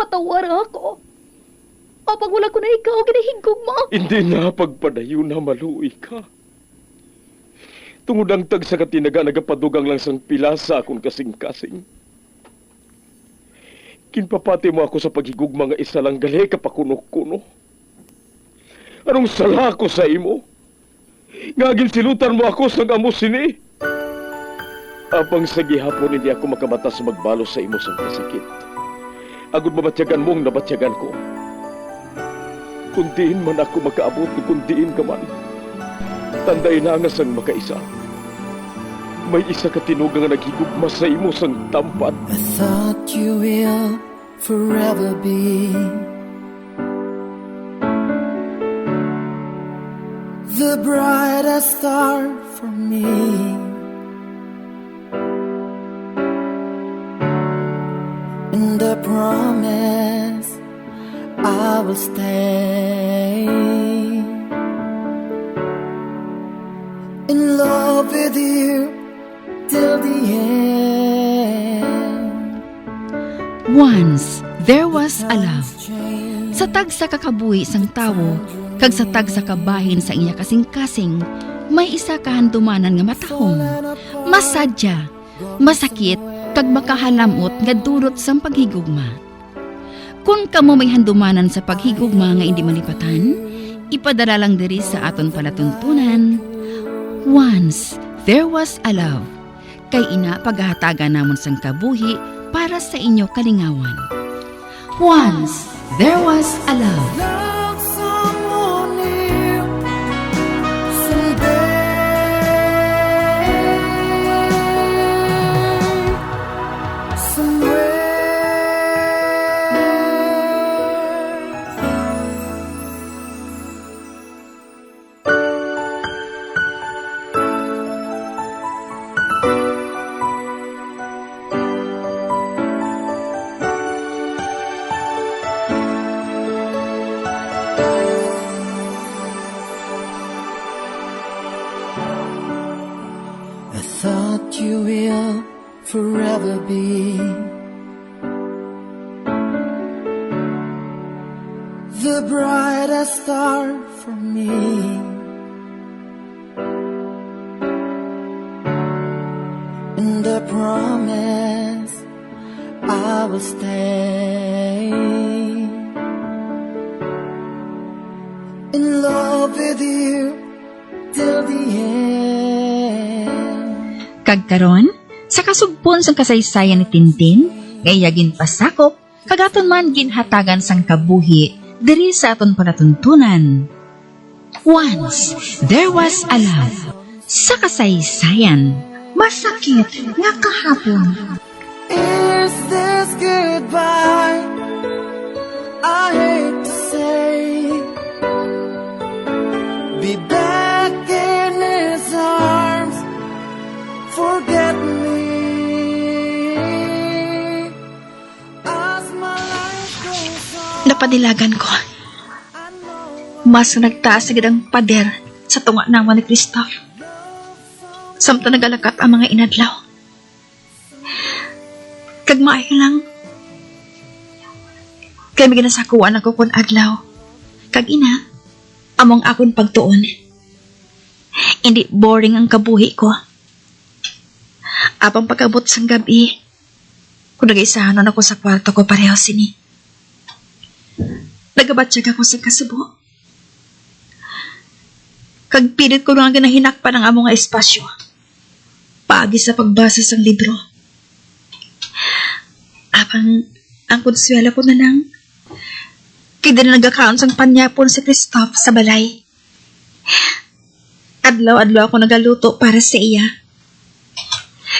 patawar ako. Apang wala ko na ikaw, ginahigog mo. Hindi na pagpadayo na maluoy ka. Tungod ang tag sa katinaga nagapadugang lang sang pilasa akong kasing-kasing. Kinpapati mo ako sa paghigugma nga isa lang gali kapakuno-kuno. Anong sala ko sa imo? Ngagin silutan mo ako sa amo sini. Apang sa gihapon hindi ako makabatas magbalo sa imo sang kasakit. Agud mabatyagan mong nabatyagan ko. Kundiin man ako makaabot, kundiin ka man. Tanday na nga sang makaisa. May isa ka tinugang nga naghigugma sa imo sang tampat. I thought you will forever be the brightest star for me. And I promise I will stay in love with you till the end. Once, there was a love. Sa tag sa kakabuhi sang tawo, kag sa tag sa kabahin sa iya kasing-kasing, may isa kahandumanan nga matahong, masadya, masakit, kag makahalamot nga dulot sang paghigugma. Kung kamo may handumanan sa paghigugma nga hindi malipatan, ipadala lang diri sa aton palatuntunan. Once, there was a love. Kay ina paghahatagan namon sang kabuhi para sa inyo kalingawan. Once, there was a love. Love someone new someday. Somewhere. I thought you will forever be the brightest star for me. And I promise I will stay in love with you till the end. Kagkaron, sa kasugpon sang kasaysayan ni Tintin, kaya ginpasakop, kagaton man ginhatagan sang kabuhi, diri sa aton palatuntunan. Once, there was a love. Sa kasaysayan, masakit nga kahapon. Is this goodbye? I hate to say, be back in his arms, forget me. As my life goes on, Napadilagan ko, I know mas nagtaas agad ang pader sa tunga naman ni Christoph. Samta nagalakat ang mga inadlaw. Kagmaay lang. Kaya may ginasakuan ako kun adlaw. Kag ina, among akon pagtuon. Hindi boring ang kabuhi ko. Apang pagabot sang gabi, kung nag-isahanon ako sa kwarto ko pareho sini. Nagabatsyag ako sa kasubo. Kag pilit ko nga ginahinakpan ang among nga espasyo. Paagi sa pagbasa sang libro. Apang ang konsuelo ko na nang kaya na nagkakaon sang panyapon si Christoph sa balay. Adlaw-adlaw ako nagaluto para sa iya.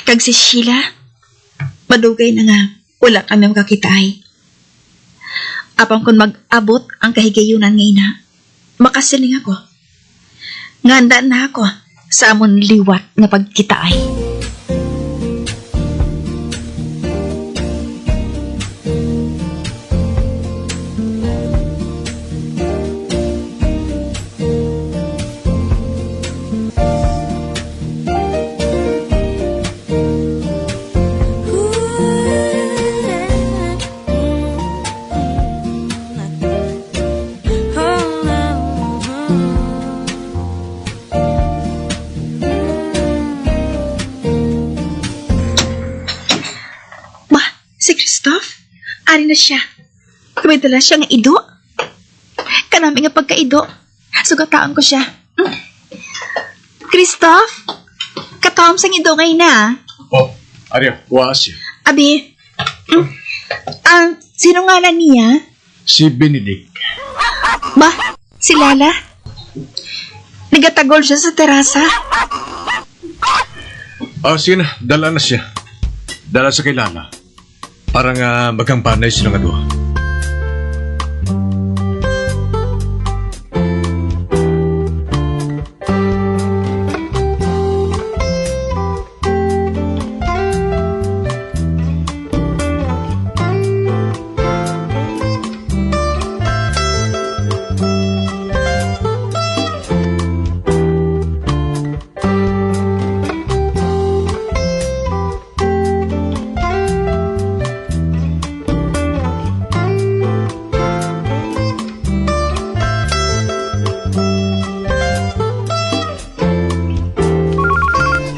Kag si Sheila, madugay na nga, wala kami makakitaay. Apang kung mag-abot ang kahigayunan nga ina, makasiling ako. Nganda na ako sa amon liwat nga pagkitaay. Ari na siya. May dala siya nga ido. Kanami nga pagkaido. Sugataan ko siya. Christoph, katawam sang ido ngayon na. Oh, Arya, kuha siya. Abi, sino nga na niya? Si Benedict. Ba, si Lala? Nagatagol siya sa terasa. Sige na, dala na siya. Dala sa kay Lala. Para nga magkampanay silang adwa.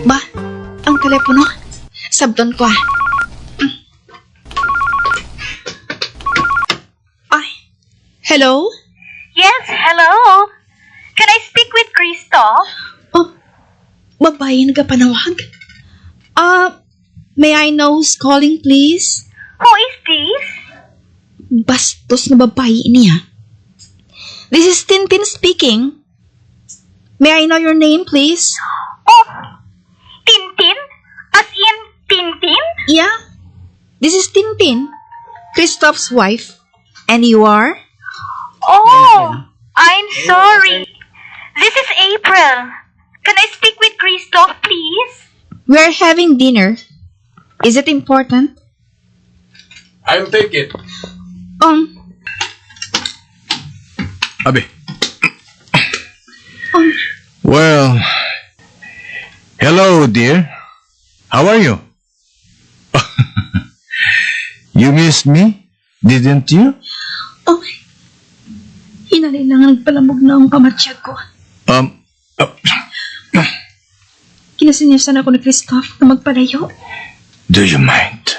Ba, ang telepono. Sabdon ko ah. Ay, hello? Yes, hello. Can I speak with Christoph? Oh, babae nagapanawag. May I know who's calling, please? Who is this? Bastos na babae niya. This is Tintin speaking. May I know your name, please? Oh, Tintin? As in Tintin? Yeah, this is Tintin, Christoph's wife. And you are? Oh, I'm sorry. This is April. Can I speak with Christoph, please? We're having dinner. Is it important? I'll take it. Abi. Well, hello, dear. How are you? You missed me, didn't you? Oh, hinalay lang ang nagpalamog na ang kamatsyag ko. Kinasinyasan ako ni Christoph na magpalayo. Do you mind?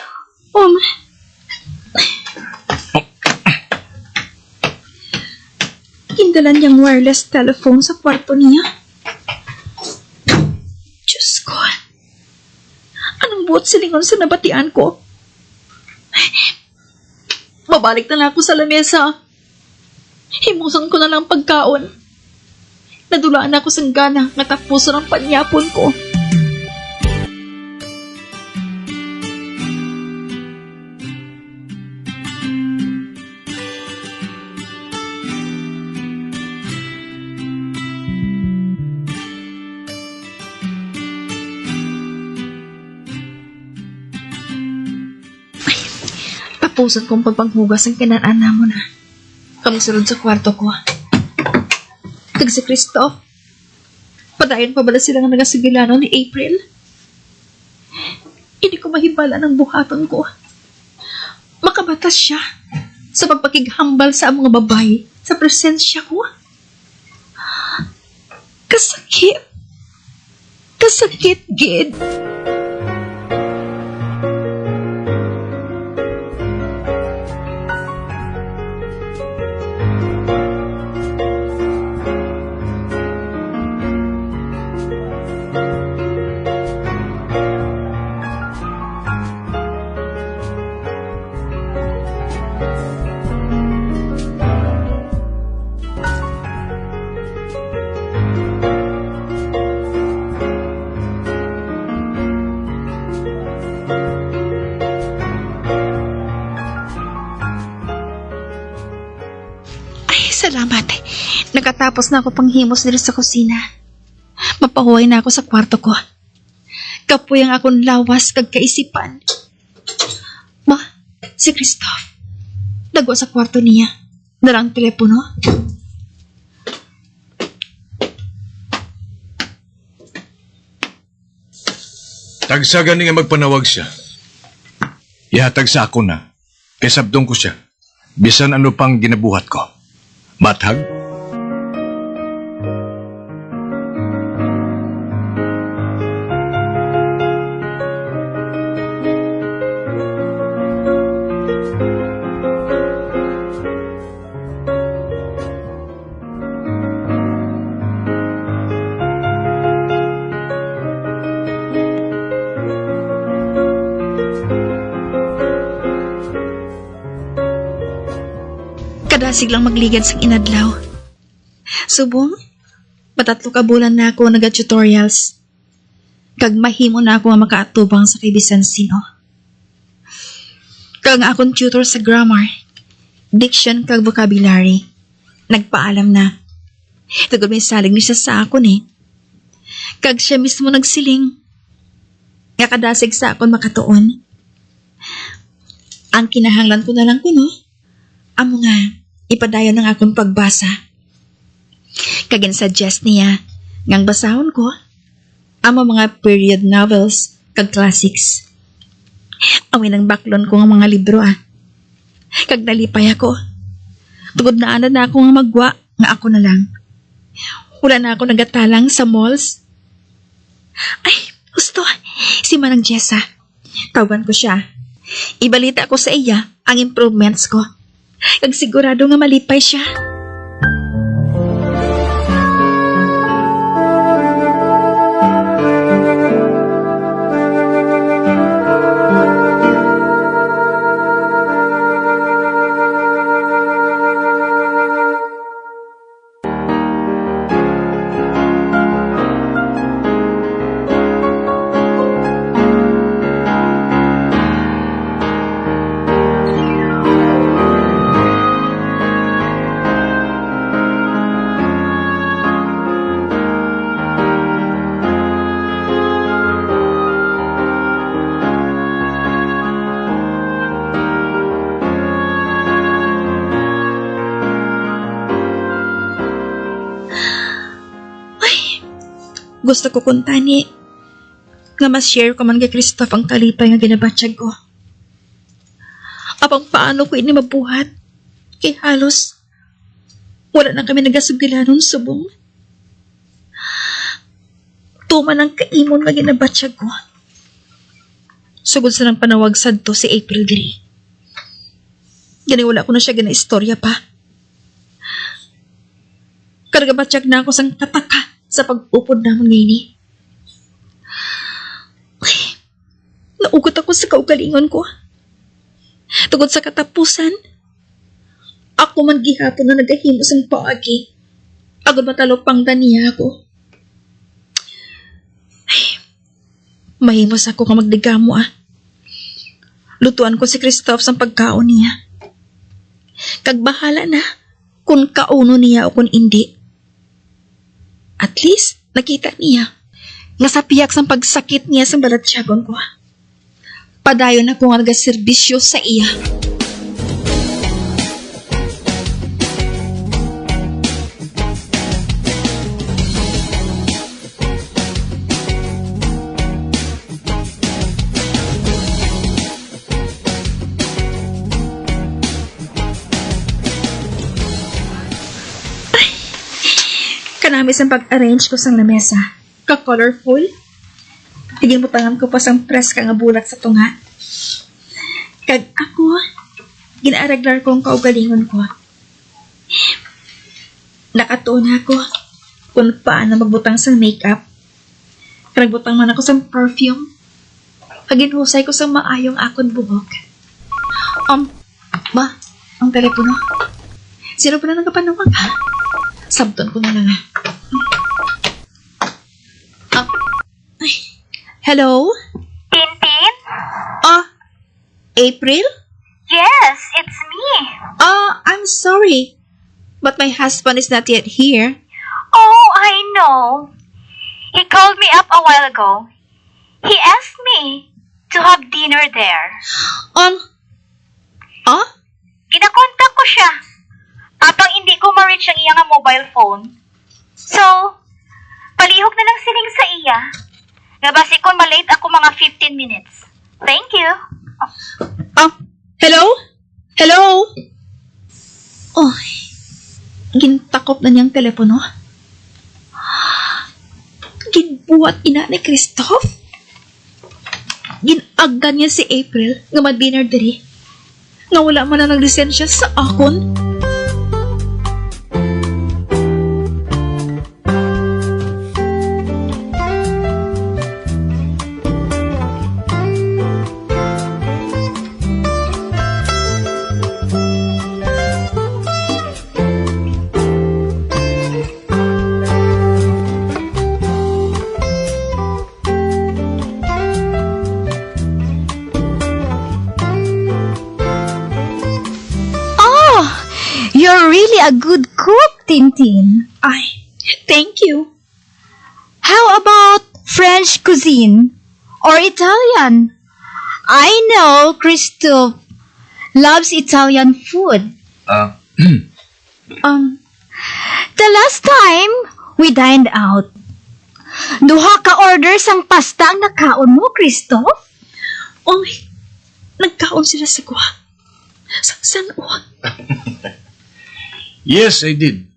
Hindalan niyang wireless telephone sa kwarto niya. Diyos ko. Anong buot silingon sa nabatian ko? Babalik na lang ako sa lamesa. Himusan ko na lang pagkaon. Nadulaan ako sa gana nga tapusan ang panyapon ko. Tapusan kong pagpanghugas ang kinanaan mo na. Kami sunod sa kwarto ko. Kag si Christoph, padayon pa bala sila nga nagasigilano ni April? Hindi ko mahibala ng buhaton ko. Makabatas siya sa pagpakighambal sa mga babae sa presensya ko. Kasakit. Kasakit, gid. Salamat. Nakatapos na ako panghimos dito sa kusina. Mapahuway na ako sa kwarto ko. Kapoy ang akong lawas kag kaisipan. Ma, si Christoph. Dagwa sa kwarto niya. Darang telepono. Tagsagan nga magpanawag siya. Ihatag sa ako na. Kay sabdong ko siya. Bisan ano pang ginabuhat ko. Mathag? Kadasig lang magligad sang inadlaw. Subong, patatlo ka bulan na ako naga-tutorials. Kag mahimo na ako nga makaatubang sa kay bisan sino. Kag akong tutor sa grammar, diction kag vocabulary. Nagpaalam na. Tugod may salig ni siya sa akon eh. Kag siya mismo nagsiling. Nga kadasig sa akon makatuon. Ang kinahanglan ko na lang kuno, amo nga, ipadayon ng akong pagbasa. Kagin suggest niya, ngang basahon ko, amo mga period novels kag classics. Amin ang baklon ko ng mga libro Kag nalipay ako. Tugod na ako nga magwa, nga ako na lang. Wala na ako nagatalang sa malls. Ay, gusto, si Manang Jessa. Tawagan ko siya. Ibalita ko sa iya ang improvements ko. Kag sigurado nga malipay siya. Gusto ko kuntani nga mas share ko man kay Christoph ang kalipay nga ginabatsyag ko. Apang paano ko ini mabuhat? Kay halos wala na kami nagasugilanon subong. Tuman ang kaimon nga ginabatsyag ko. Sugod sa nang panawag sadto si April diri. Gani wala ko na siya gina-istorya pa. Karagabatsyag na ako sang kataka sa pag-upod naman ngayon. Naugot ako sa kaugalingon ko. Tugod sa katapusan, ako man gihapon na nagahimos ang paagi. Agad matalopang niya ako. Ay, mahimos ako ka magdigamo Lutuan ko si Christoph sa pagkaon niya. Kag bahala na kung kauno niya o kung hindi. At least, nakita niya nga sa piyak sang pagsakit niya sa balatsyagon ko. Padayon ako nga nagaserbisyo sa iya. Kanami sa pag-arrange ko sang lamesa. Ka-colorful. Tigimutangan ko pa sang press ka nga bulat sa tunga. Kag ako, ginaaraglar ko ang kaugalingon ko. Nakatuon ako kung paano magbutang sang makeup. Nagbutang man ako sang perfume. Paginhusay ko sang maayong akon buhok. Ma, ang telepono. Sino pa na nagkapanawag Sabton ko na lang Ay, hello? Tintin? April? Yes, it's me. I'm sorry. But my husband is not yet here. Oh, I know. He called me up a while ago. He asked me to have dinner there. Ginakontak ko siya. Apang hindi ko ma-reach ang iyang mobile phone. So, palihog na lang siling sa iya. Nga basi ko malate ako mga 15 minutes. Thank you. Hello? Hello? Gintakop na niyang telepono. Ginbuhat ina ni Christoph. Ginagan niya si April nga ma-dinner diri. Nga wala man na naglisensya sa akon. You're really a good cook, Tintin. Ay, thank you. How about French cuisine or Italian? I know Christophe loves Italian food. The last time we dined out, duha ka orders ang pasta ang nakaon mo, Christophe? Oy, nagkaon sila sa kuha. Saan o? Yes, I did.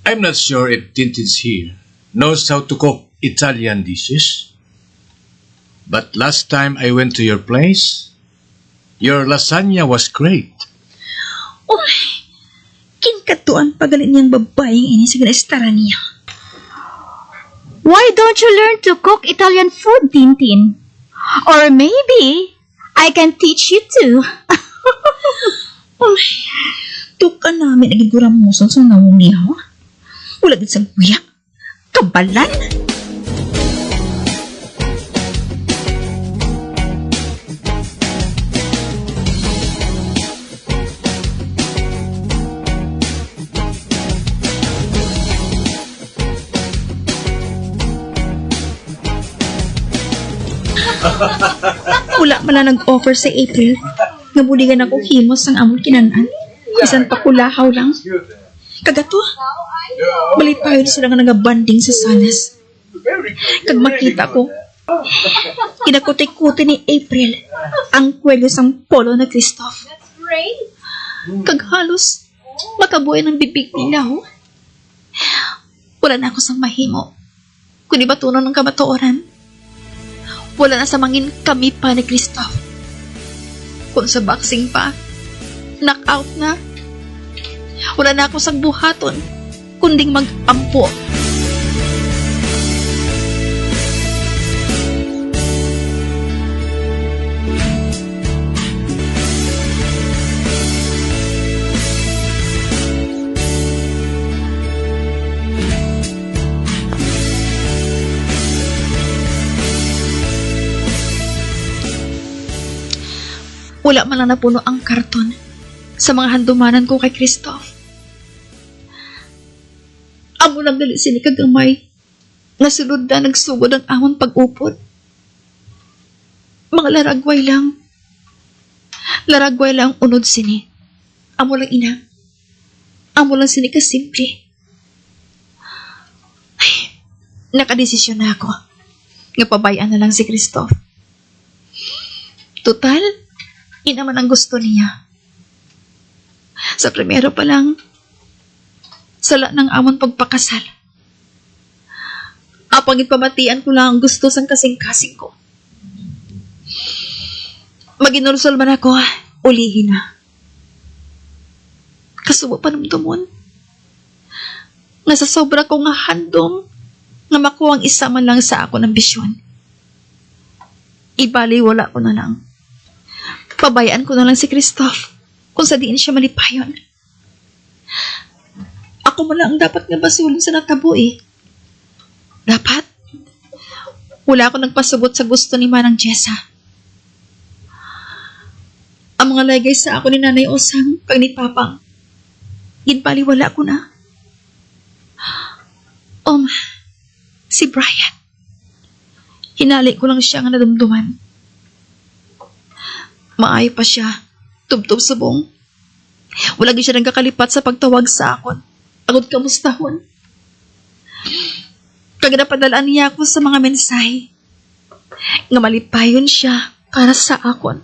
I'm not sure if Tintin's here knows how to cook Italian dishes. But last time I went to your place, your lasagna was great. Oy, kinkatuan pagalit niyang babaeng ini sa ginastara niya. Why don't you learn to cook Italian food, Tintin? Or maybe I can teach you too. Oy, tuka namin nagiguramuson sa naong niya. Wala din sa guya. Kabalan. Wala man na nag-offer sa April. Nabuligan ako himos ang amon kinanan. Bisan pa kulahaw lang. Kagato, balik pa yun sila nga nagabanding sa salas. Kag makita ko, kinakuti-kuti ni April ang kwelyo sang polo na Christophe. Kag halos makabuhay ng bibig nila, ho. Wala na ako sang mahimo. Kundi ba tuno ng kamatuoran? Wala na sa mangin kami pa ni Christophe. Kung sa boxing pa, knockout na. Wala na ako sang buhaton, kunding mag-ampo. Wala man lang napuno ang karton sa mga handumanan ko kay Christophe. Amo lang gali sini kagamay na sulod na nagsugod ang amon pag-upod. Mga laragway lang. Laragway lang unod sini. Amo lang ina. Amo lang sini kasimple. Ay, nakadesisyon na ako. Nga pabayaan na lang si Christophe. Total, yun naman ang gusto niya. Sa primero pa lang, sala ng amon pagpakasal. Apang ipamatian ko lang ang gusto sang kasing-kasing ko. Maginulsol man ako, ulihin na. Kasubo pa namtumon. Nga sa sobra ko nga handom, nga makuha ang isa man lang sa ako ng bisyon. Ibaliwala ko na lang. Pabayaan ko na lang si Christophe kung sa diin siya malipayon. Ako mo lang ang dapat nga basulin sa natabo eh. Dapat. Wala ako nagpasabot sa gusto ni Manang Jessa. Ang mga lagay sa ako ni Nanay Osang kag ni Papang, ginpaliwala ko na. Si Brian. Hinali ko lang siya nga nadumduman. Maayo pa siya, tubtob subong. Wala din siya nagkakalipat sa pagtawag sa akon. Agod kamustahon. Kag napadalaan niya ako sa mga mensahe. Nga malipayon siya para sa akon.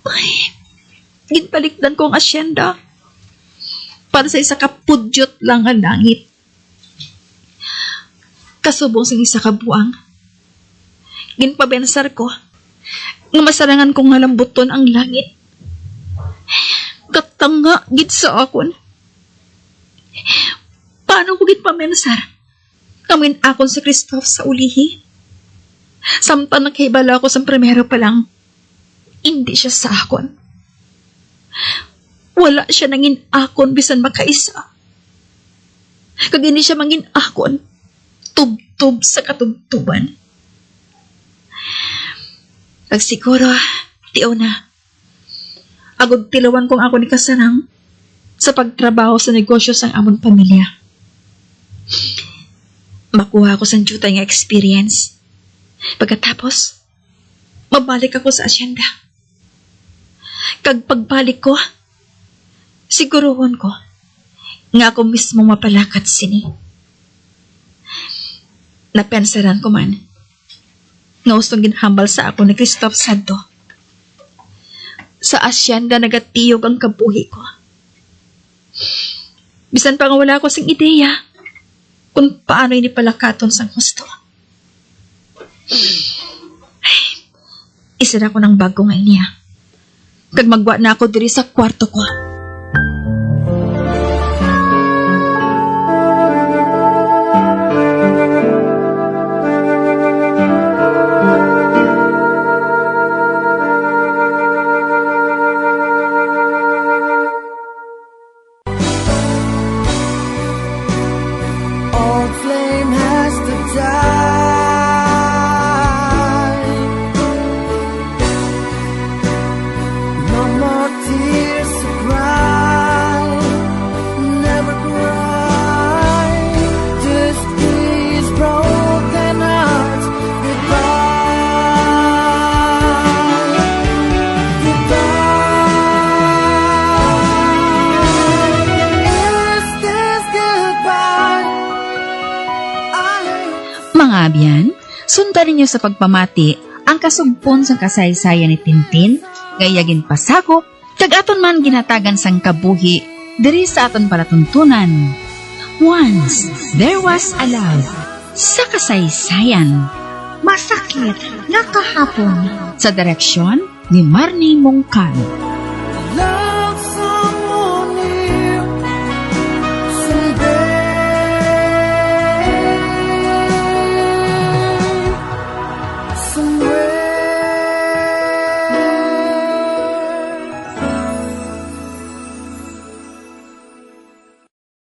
Ay, ginpalikdan ko ang asyenda para sa isa kapudyot lang ang langit. Kasubong sa isa kabuang. Ginpabensar ko nga masarangan kong halambuton ang langit. Katanga gid sa akon. Paano ko gid pamensar? Kamin akon sa Christophe sa ulihi. Samtang nakahibala ako sa primero pa lang, hindi siya sa akon. Wala siya nangin akon bisan makaisa. Kag hindi siya mangin akon, tubtob sa katubtuban. Kag siguro, tiyo na, Agod tilawan kong ako ni Kasarang sa pagtrabaho sa negosyo sang amon pamilya. Makuha ko sang juta nga experience. Pagkatapos, mabalik ako sa asyenda. Kag pagbalik ko, siguruhon ko nga ako mismo mapalakat sini. Napensaran ko man nga gustong ginhambal sa ako ni Christoph Santo. Sa asyenda nagatiyog ang kabuhi ko. Bisan pa nga wala ko sing ideya kung paano inipalakaton sang husto. Isira ko ng bago nga niya. Kag magwa na ako diri sa kwarto ko. Old flame has to die. No more tears to cry. Never cry. Just these broken hearts. Goodbye. Goodbye. Is this goodbye? Mga abyan, sundan ninyo sa pagpamati ang kasugpon sa kasaysayan ni Tintin, gayagin pasakop, kag aton man ginatagan sang kabuhi, diri sa aton palatuntunan. Once, there was a love sa kasaysayan. Masakit na kahapon sa direksyon ni Marnie Mongkan. Love